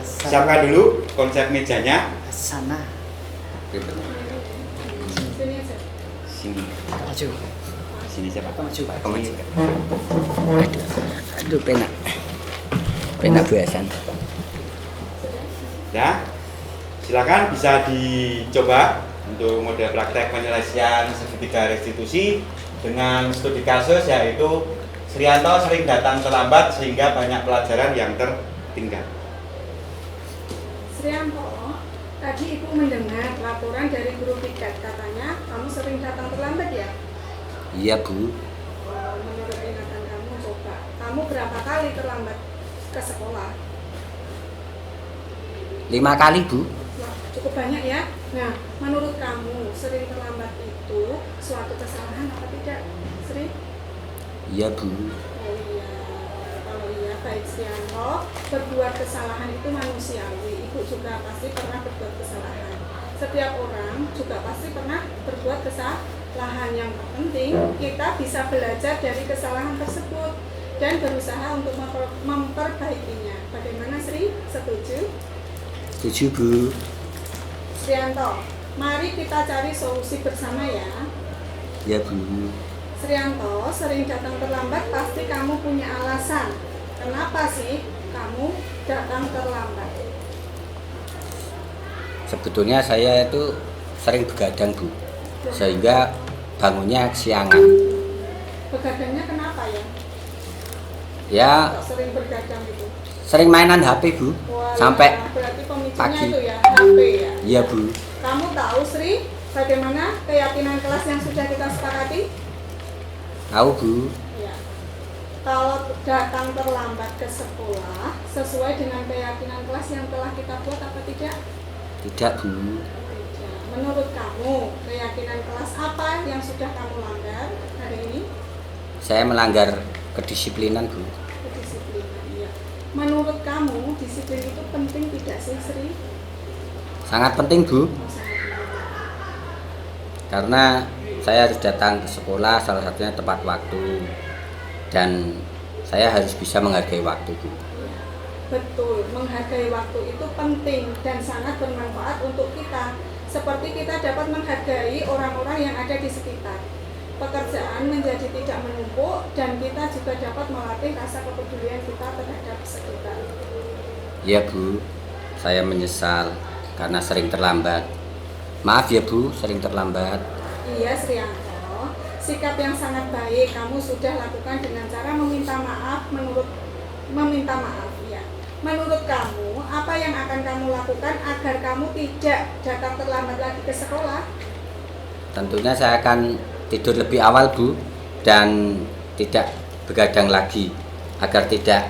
siapkan dulu konsep mejanya. Sana. Sini. Maju. Sini siapa? Maju. Kamu juga. Aduh, pena. Pena Bu Hasan. Ya, silakan bisa dicoba untuk model praktek penyelesaian segitiga restitusi dengan studi kasus, yaitu Srianto sering datang terlambat sehingga banyak pelajaran yang tertinggal. Srianto, tadi Ibu mendengar laporan dari guru piket, katanya kamu sering datang terlambat ya? Iya Bu. Menurut ingatan kamu, coba kamu berapa kali terlambat ke sekolah? 5 kali Bu. Wah, cukup banyak ya. Nah, menurut kamu sering terlambat itu suatu kesalahan apa tidak, Sri? Iya Bu. Oh iya, kalau iya baik Srianto, berbuat kesalahan itu manusiawi. Ibu juga pasti pernah berbuat kesalahan. Setiap orang juga pasti pernah berbuat kesalahan. Yang terpenting kita bisa belajar dari kesalahan tersebut dan berusaha untuk memperbaikinya. Bagaimana Sri? Setuju? Setuju Bu. Srianto, mari kita cari solusi bersama ya. Iya Bu. Srianto, sering datang terlambat pasti kamu punya alasan. Kenapa sih kamu datang terlambat? Sebetulnya saya itu sering begadang Bu. Sehingga bangunnya kesiangan. Begadangnya kenapa ya? Ya, Kok sering bergadang itu? sering mainan HP Bu. Wah, Sampai ya, berarti pemicunya pagi. itu ya, HP ya. Iya Bu. Kamu tahu Sri, bagaimana keyakinan kelas yang sudah kita sepakati? Tahu Bu. Ya. Kalau datang terlambat ke sekolah, sesuai dengan keyakinan kelas yang telah kita buat apa tidak? Tidak Bu. Tidak. Menurut kamu, keyakinan kelas apa yang sudah kamu langgar hari ini? Saya melanggar kedisiplinan Bu. Kedisiplinan, iya. Menurut kamu, disiplin itu penting tidak sih, Sri? Sangat penting Bu. Oh, sangat penting. Karena saya harus datang ke sekolah, salah satunya tepat waktu. Dan saya harus bisa menghargai waktu Bu. Ya, betul, menghargai waktu itu penting dan sangat bermanfaat untuk kita. Seperti kita dapat menghargai orang-orang yang ada di sekitar. Pekerjaan menjadi tidak menumpuk dan kita juga dapat melatih rasa kepedulian kita terhadap sekitar. Iya Bu, saya menyesal karena sering terlambat. Maaf ya Bu, sering terlambat. Iya Srianto, sikap yang sangat baik kamu sudah lakukan dengan cara meminta maaf. Meminta maaf ya. Menurut kamu, apa yang akan kamu lakukan agar kamu tidak datang terlambat lagi ke sekolah? Tentunya saya akan tidur lebih awal Bu, dan tidak begadang lagi agar tidak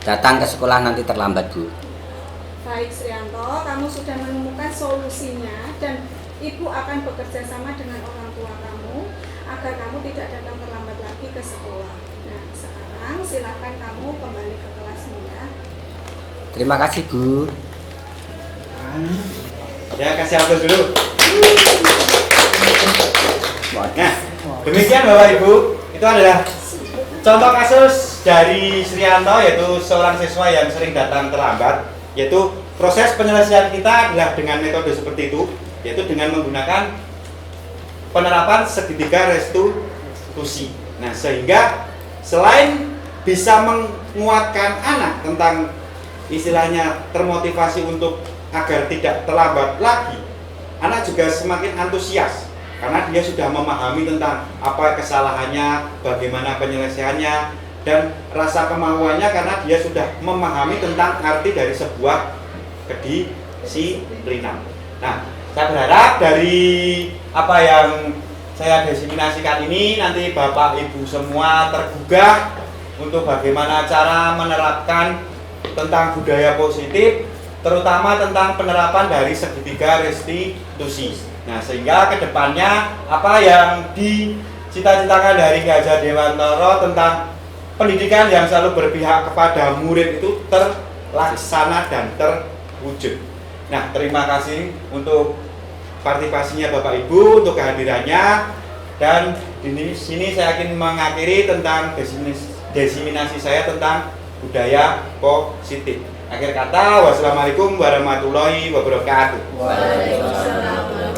datang ke sekolah nanti terlambat Bu. Baik Srianto, kamu sudah menemukan solusinya dan Ibu akan bekerja sama dengan orang tua kamu agar kamu tidak datang terlambat lagi ke sekolah. Nah, sekarang silakan kamu kembali ke kelasmu ya. Terima kasih Bu. Ya, kasih aplaus dulu. Nah, demikian Bapak Ibu, itu adalah contoh kasus dari Srianto, yaitu seorang siswa yang sering datang terlambat. Yaitu proses penyelesaian kita adalah dengan metode seperti itu, yaitu dengan menggunakan penerapan segitiga TUSI. Nah, sehingga selain bisa menguatkan anak tentang istilahnya termotivasi untuk agar tidak terlambat lagi, anak juga semakin antusias karena dia sudah memahami tentang apa kesalahannya, bagaimana penyelesaiannya, dan rasa kemauannya karena dia sudah memahami tentang arti dari sebuah kedisiplinan. Nah, saya berharap dari apa yang saya diseminasikan ini nanti Bapak Ibu semua tergugah untuk bagaimana cara menerapkan tentang budaya positif, terutama tentang penerapan dari segitiga restitusi. Nah, sehingga kedepannya apa yang dicita-citakan dari Gajah Dewantara tentang pendidikan yang selalu berpihak kepada murid itu terlaksana dan terwujud. Nah, terima kasih untuk partisipasinya Bapak Ibu, untuk kehadirannya, dan di sini saya ingin mengakhiri tentang desiminasi saya tentang budaya positif. Akhir kata, wassalamualaikum warahmatullahi wabarakatuh. Waalaikumsalam.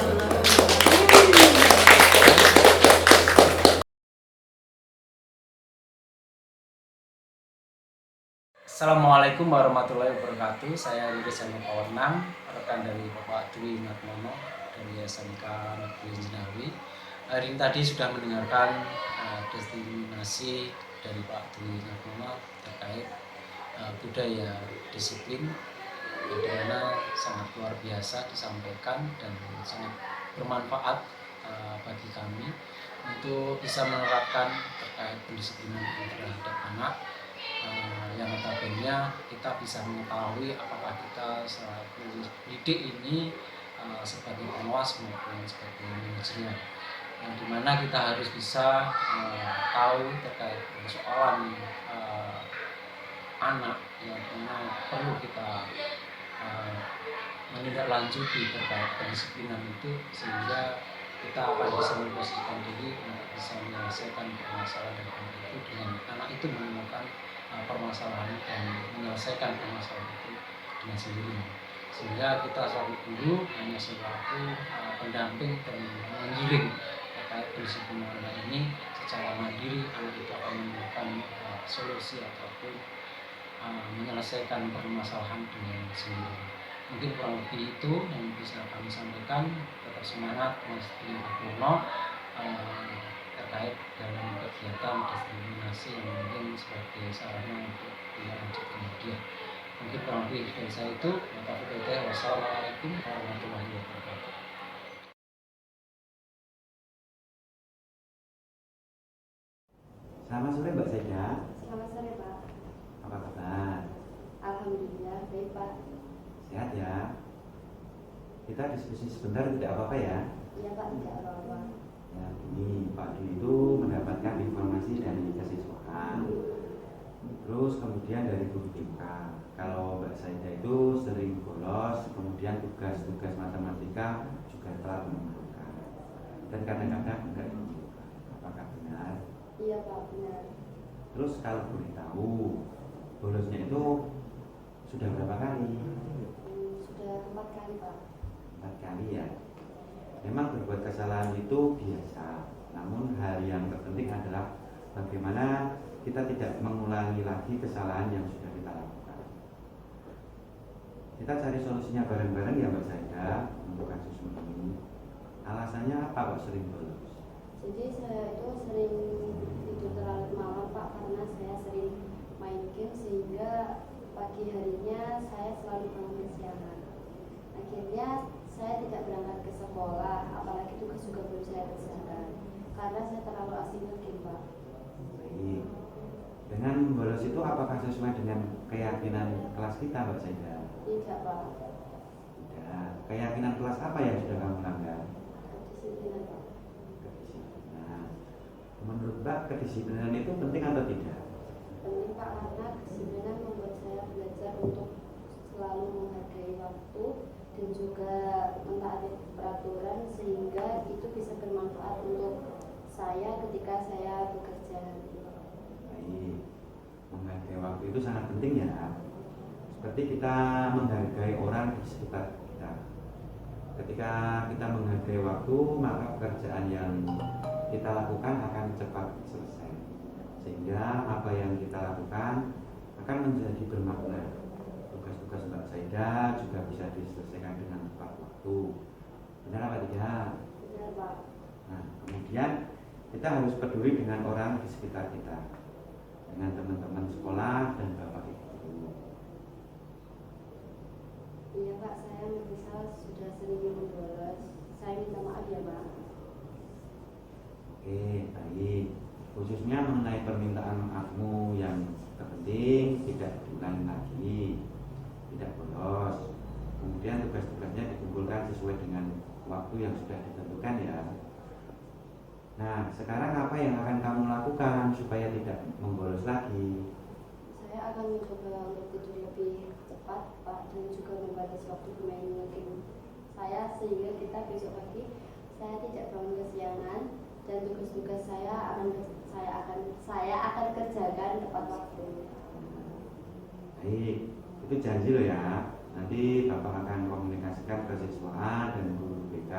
Assalamualaikum warahmatullahi wabarakatuh. Saya Riri Seno Pawarnam, rekan dari Bapak Dwi Ngatmono dari SMK Negeri Jenawi. Hari ini tadi sudah mendengarkan destinasi dari Pak Dwi Ngatmono terkait budaya disiplin, bagaimana sangat luar biasa disampaikan dan sangat bermanfaat bagi kami untuk bisa menerapkan terkait pendisiplinan terhadap anak. Yang notabene kita bisa mengetahui apakah kita selaku pendidik ini sebagai pengawas maupun sebagai manajernya, yang dimana kita harus bisa tahu terkait persoalan anak yang mana perlu kita menindaklanjuti terkait pendisiplinan itu, sehingga kita akan bisa memposisikan diri untuk bisa menyelesaikan permasalahan dari anak itu dengan anak itu menemukan permasalahan dan menyelesaikan permasalahan itu dengan sendirinya, sehingga kita selalu guru hanya selaku pendamping dan mengiring terkait pendisiplinan anak ini secara mandiri. Anak itu akan menemukan solusi ataupun menyelesaikan permasalahan dengan sendiri. Mungkin kurang lebih itu yang bisa kami sampaikan. Tetap semangat Mas Dwi Ngatmono terkait dalam kegiatan diskriminasi yang mungkin sebagai sarana untuk lanjut kemudian. Mungkin kurang lebih dari saya itu. Wassalamualaikum warahmatullahi wabarakatuh. Selamat sore Mbak Seda. Selamat sore Pak. Apa kabar? Alhamdulillah baik Pak. Sehat ya? Kita diskusi sebentar, tidak apa-apa ya? Iya Pak, tidak apa-apa. Ya, ini Pak Dwi itu mendapatkan informasi dari kesiswaan, terus kemudian dari guru BK. Kalau Mbak Saida itu sering bolos, kemudian tugas-tugas matematika juga telah menentukan, dan kadang-kadang enggak menunjukkan. Apakah benar? Iya Pak, benar. Terus kalau boleh tahu, bolosnya itu sudah berapa kali? Sudah 4 kali Pak. 4 kali ya. Memang berbuat kesalahan itu biasa, namun hal yang terpenting adalah bagaimana kita tidak mengulangi lagi kesalahan yang sudah kita lakukan. Kita cari solusinya bareng-bareng ya Mbak Saida untuk kasus ini. Alasannya apa kok sering bolos? Jadi saya itu sering tidur terlalu malam Pak, karena saya sering main game, sehingga pagi harinya saya selalu bangun kesiangan. Akhirnya saya tidak berangkat ke sekolah, apalagi tugas juga belum saya kerjakan karena saya terlalu asik game Pak. Baik. Dengan bolos itu apakah sesuai dengan keyakinan kelas kita Mbak Saida? Tidak Pak. Tidak. Keyakinan kelas apa yang sudah kamu langgar? Kedisiplinan Pak. Kedisiplinan. Menurut Mbak, kedisiplinan itu penting atau tidak? Penting Pak, karena kedisiplinan membuat saya belajar untuk selalu menghargai waktu dan juga mentaati peraturan, sehingga itu bisa bermanfaat untuk saya ketika saya bekerja nanti. Baik, menghargai waktu itu sangat penting ya. Seperti kita menghargai orang di sekitar kita. Ketika kita menghargai waktu, maka pekerjaan yang kita lakukan akan cepat selesai, sehingga apa yang kita lakukan akan menjadi bermakna. Tugas-tugas Mbak Saida juga bisa diselesaikan dengan tepat waktu. Benar apa tidak? Benar, Pak. Nah, kemudian kita harus peduli dengan orang di sekitar kita, dengan teman-teman sekolah dan bapak ibu. Iya, Pak, saya misal sudah sering membolos. Saya minta maaf ya, Pak. Oke, baik. Khususnya mengenai permintaan maafmu yang terpenting tidak diulangi lagi, tidak bolos. Kemudian tugas-tugasnya dikumpulkan sesuai dengan waktu yang sudah ditentukan ya. Nah, sekarang apa yang akan kamu lakukan supaya tidak membolos lagi? Saya akan mencoba untuk tidur lebih cepat, Pak, dan juga membatasi waktu bermain game saya sehingga kita besok pagi saya tidak bangun kesiangan dan tugas-tugas saya akan kerjakan tepat waktu. Baik, itu janji loh ya. Nanti Bapak akan komunikasikan ke siswa dan guru BK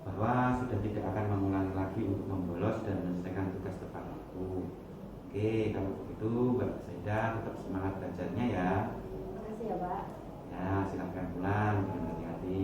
bahwa sudah tidak akan mengulangi lagi untuk membolos dan menyelesaikan tugas tepat waktu. Oke, kalau begitu Mbak Saida tetap semangat belajarnya ya. Terima kasih ya, Pak. Ya, silakan pulang dengan hati-hati.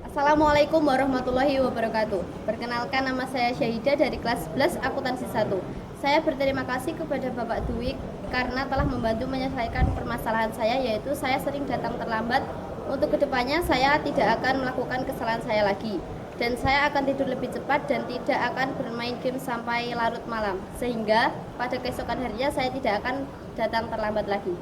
Assalamualaikum warahmatullahi wabarakatuh. Perkenalkan, nama saya Syahida dari kelas 11 akuntansi 1. Saya berterima kasih kepada Bapak Dwi karena telah membantu menyelesaikan permasalahan saya, yaitu saya sering datang terlambat. Untuk kedepannya saya tidak akan melakukan kesalahan saya lagi, dan saya akan tidur lebih cepat dan tidak akan bermain game sampai larut malam, sehingga pada keesokan harinya saya tidak akan datang terlambat lagi.